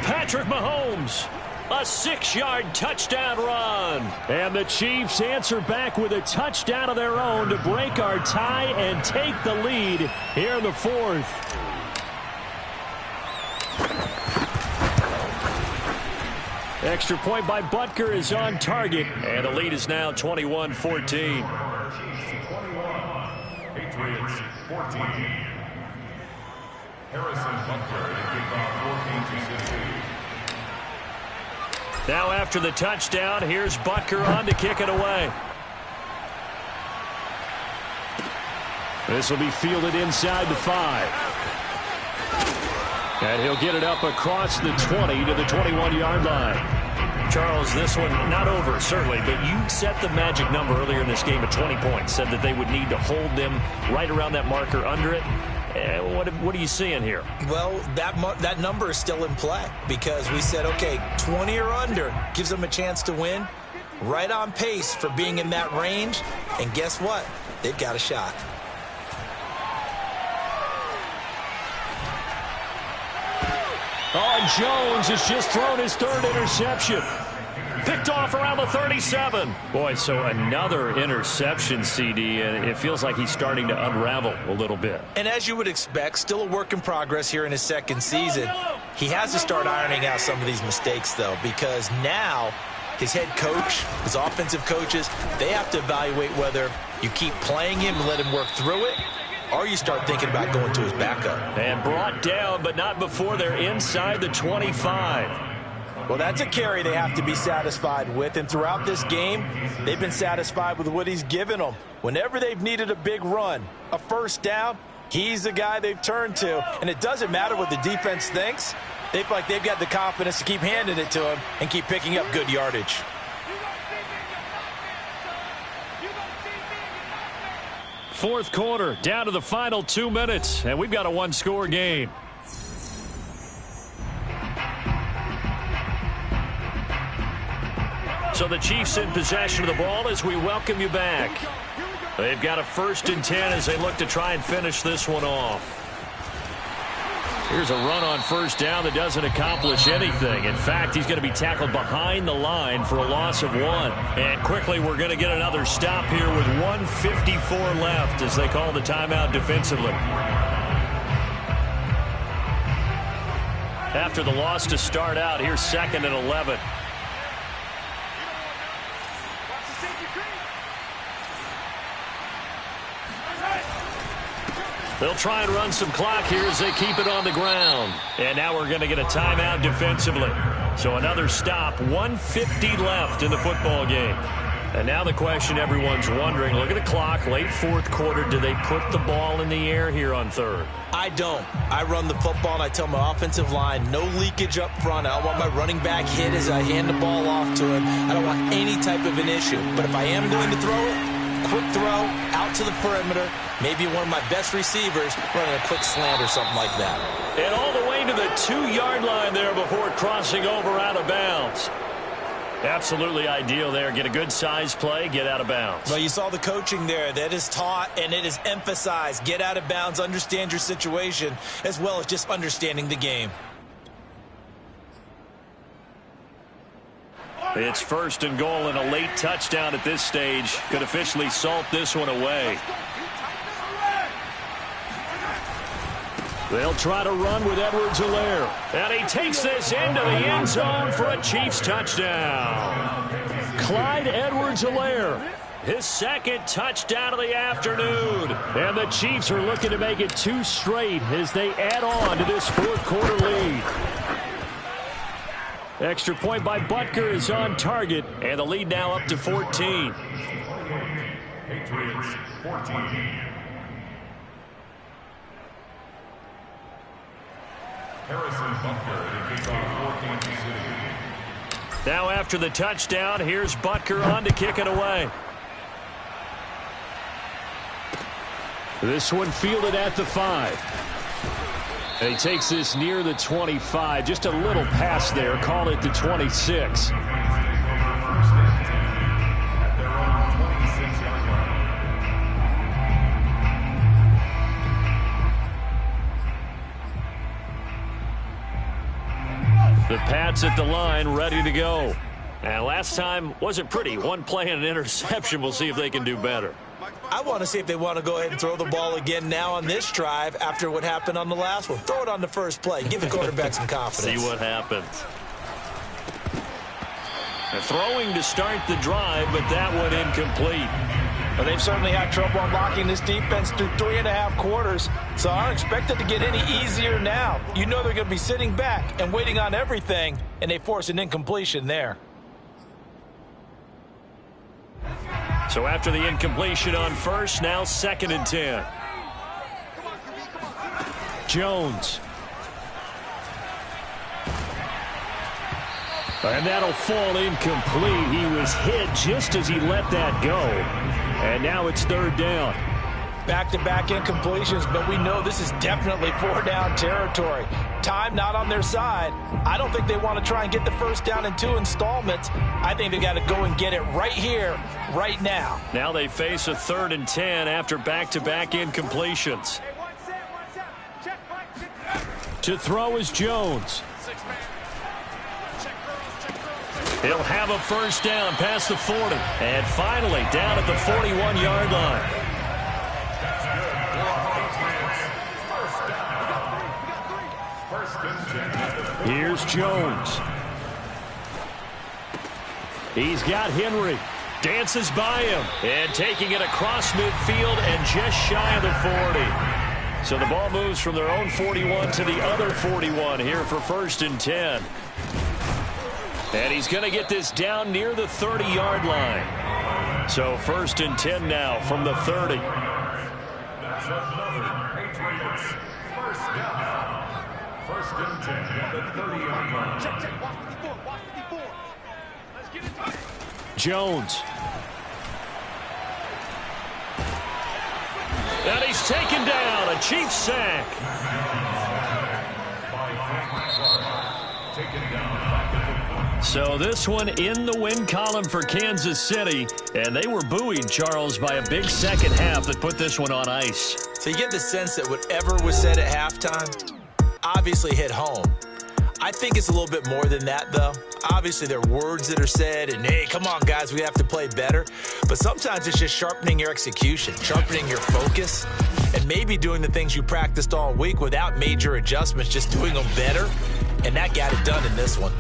Patrick Mahomes. A 6-yard touchdown run. And the Chiefs answer back with a touchdown of their own to break our tie and take the lead here in the 4th. Extra point by Butker is on target. And the lead is now 21-14.
Patriots 14. Harrison Butker to kick off 14-16.
Now after the touchdown, here's Butker on to kick it away. This will be fielded inside the 5. And he'll get it up across the 20 to the 21-yard line. Charles, this one not over, certainly, but you set the magic number earlier in this game at 20 points. Said that they would need to hold them right around that marker under it. What are you seeing here?
Well, that number is still in play because we said, okay, 20 or under gives them a chance to win. Right on pace for being in that range. And guess what? They've got a shot.
Oh, Jones has just thrown his 3rd interception. Picked off around the 37. Boy, so another interception, CD, and it feels like he's starting to unravel a little bit.
And as you would expect, still a work in progress here in his 2nd season. He has to start ironing out some of these mistakes, though, because now his head coach, his offensive coaches, they have to evaluate whether you keep playing him and let him work through it, or you start thinking about going to his backup.
And brought down, but not before they're inside the 25.
Well, that's a carry they have to be satisfied with, and throughout this game, they've been satisfied with what he's given them. Whenever they've needed a big run, a 1st down, he's the guy they've turned to, and it doesn't matter what the defense thinks. They feel like they've got the confidence to keep handing it to him and keep picking up good yardage.
Fourth quarter, down to the final 2 minutes, and we've got a 1-score game. So the Chiefs in possession of the ball as we welcome you back. They've got a 1st and 10 as they look to try and finish this one off. Here's a run on 1st down that doesn't accomplish anything. In fact, he's going to be tackled behind the line for a loss of 1. And quickly, we're going to get another stop here with 1:54 left as they call the timeout defensively. After the loss to start out, here's 2nd and 11. They'll try and run some clock here as they keep it on the ground. And now we're going to get a timeout defensively. So another stop, 1:50 left in the football game. And now the question everyone's wondering, look at the clock, late 4th quarter, do they put the ball in the air here on 3rd?
I don't. I run the football and I tell my offensive line, no leakage up front. I don't want my running back hit as I hand the ball off to him. I don't want any type of an issue. But if I am going to throw it, quick throw, out to the perimeter, maybe one of my best receivers running a quick slant or something like that.
And all the way to the 2-yard line there before crossing over out of bounds. Absolutely ideal there. Get a good size play, get out of bounds.
Well, you saw the coaching there. That is taught and it is emphasized. Get out of bounds, understand your situation, as well as just understanding the game.
It's 1st and goal and a late touchdown at this stage. Could officially salt this one away. They'll try to run with Edwards-Helaire. And he takes this into the end zone for a Chiefs touchdown. Clyde Edwards-Helaire, his 2nd touchdown of the afternoon. And the Chiefs are looking to make it 2 straight as they add on to this 4th quarter lead. Extra point by Butker is on target, and the lead now up to 14.
Patriots 14. Harrison Butker to kick off for Kansas City.
Now after the touchdown, here's Butker on to kick it away. This one fielded at the 5. And he takes this near the 25. Just a little pass there. Call it the 26. The Pats at the line, ready to go. And last time wasn't pretty. One play and an interception. We'll see if they can do better.
I want to see if they want to go ahead and throw the ball again now on this drive after what happened on the last one. Throw it on the first play. Give the quarterback some confidence.
See what happens. They're throwing to start the drive, but that one incomplete.
Well, they've certainly had trouble unlocking this defense through 3.5 quarters, so aren't expected to get any easier now. You know they're going to be sitting back and waiting on everything, and they force an incompletion there.
So after the incompletion on first, now 2nd and 10. Jones. And that'll fall incomplete. He was hit just as he let that go. And now it's 3rd down.
Back-to-back incompletions, but we know this is definitely 4-down territory. Time not on their side. I don't think they want to try and get the first down in 2 installments. I think they got to go and get it right here, right now.
Now they face a 3rd and 10 after back-to-back incompletions. To throw is Jones. He'll have a first down past the 40. And finally down at the 41-yard line. Here's Jones. He's got Henry. Dances by him. And taking it across midfield and just shy of the 40. So the ball moves from their own 41 to the other 41 here for 1st and 10. And he's going to get this down near the 30-yard line. So 1st and 10 now from the 30.
That's another Patriots first down. 1st and 10 at the 30-yard line.
Check. Watch 54. Watch 54. Let's get it.
Jones. And he's taken down. A Chiefs sack.
Taken down back at the 40.
So this one in the win column for Kansas City. And they were buoyed, Charles, by a big second half that put this one on ice.
So you get the sense that whatever was said at halftime obviously hit home. I think it's a little bit more than that, though. Obviously, there are words that are said, and, hey, come on, guys, we have to play better. But sometimes it's just sharpening your execution, sharpening your focus, and maybe doing the things you practiced all week without major adjustments, just doing them better. And that got it done in this one.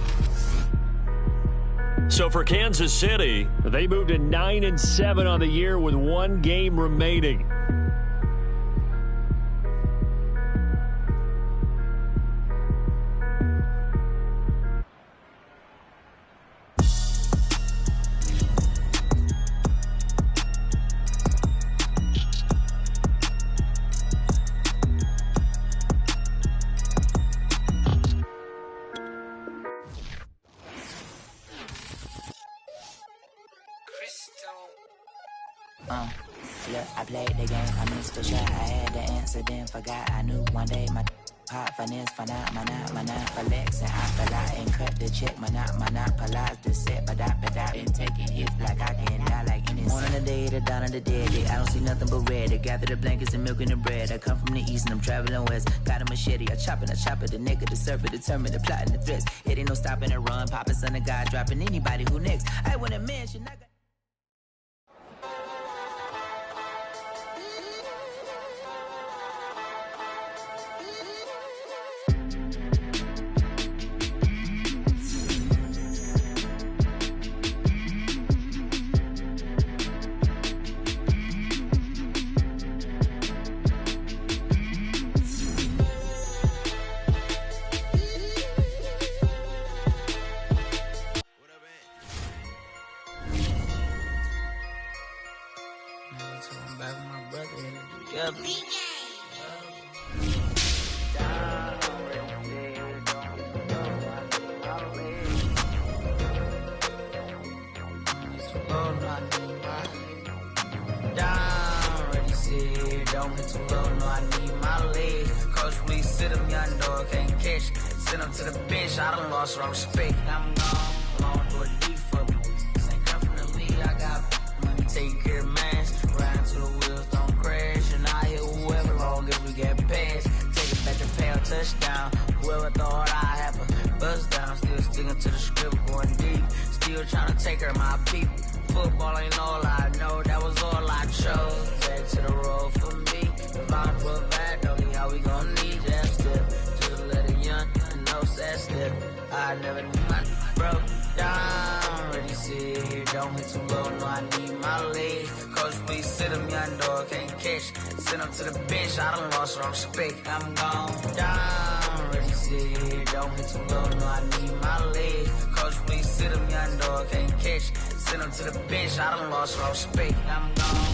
So for Kansas City, they moved to 9-7 on the year with 1 game remaining.
Look, I played the game, I missed the shot. I had the answer, then forgot. I knew one day my pop finesse, monopolize, and I fell out and cut the check, monopolize the set, but I've been taking hits like I can die like any one of the day, the dawn of the dead. I don't see nothing but red. I gather the blankets and milk and the bread. I come from the east and I'm traveling west. Got a machete, I chop it, the nigga, the serpent, determined, the plot and the threats. It ain't no stopping and run, popping son of God, dropping anybody who next. I want to mention, I got don't hit too low, no, I need my legs. Coach, please sit him, young dog, can't catch. Send him to the bench, I done lost all respect. I'm gone, long to a D for me. This ain't come from the league, I got money, take care of mans. Ride to the wheels, don't crash. And I hit whoever long as we get past. Take it back to pay a touchdown. Whoever thought I have a bust down. Still sticking to the script, going deep. Still trying to take care of my people. Football ain't all I know, that was all I chose. Back to the road for me. If I'm provide, doggy, how we gon' need that step? Just let a young know that step. I never knew my broke down. Ready, sit here, don't hit too low, no, I need my legs. Coach, please sit him, young dog, can't catch. Send him to the bench, I done lost all respect. I'm gone down. Ready, sit here, don't hit too low, no, I need my legs. Coach, please sit him, young dog, can't catch. Send him to the bench, I done lost all respect. I'm gone.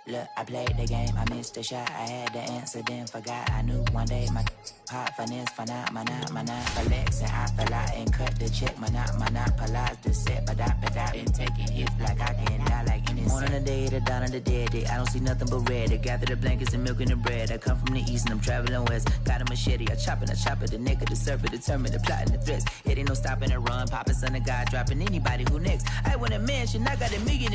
Look, I played the game, I missed the shot, I had the answer, then forgot. I knew one day my hot finesse, my not, flex, and I fell out and cut the check, my not, polize the set, but I been taking hits like I can die like any morning of the day, the dawn of the dead day. I don't see nothing but red, I gather the blankets and milk and the bread. I come from the east and I'm traveling west, got a machete, I chop it, the neck of the serpent, determined the plot and the threats. It ain't no stopping and run, popping son of God, dropping anybody who next. I want a mansion, I got $1 million.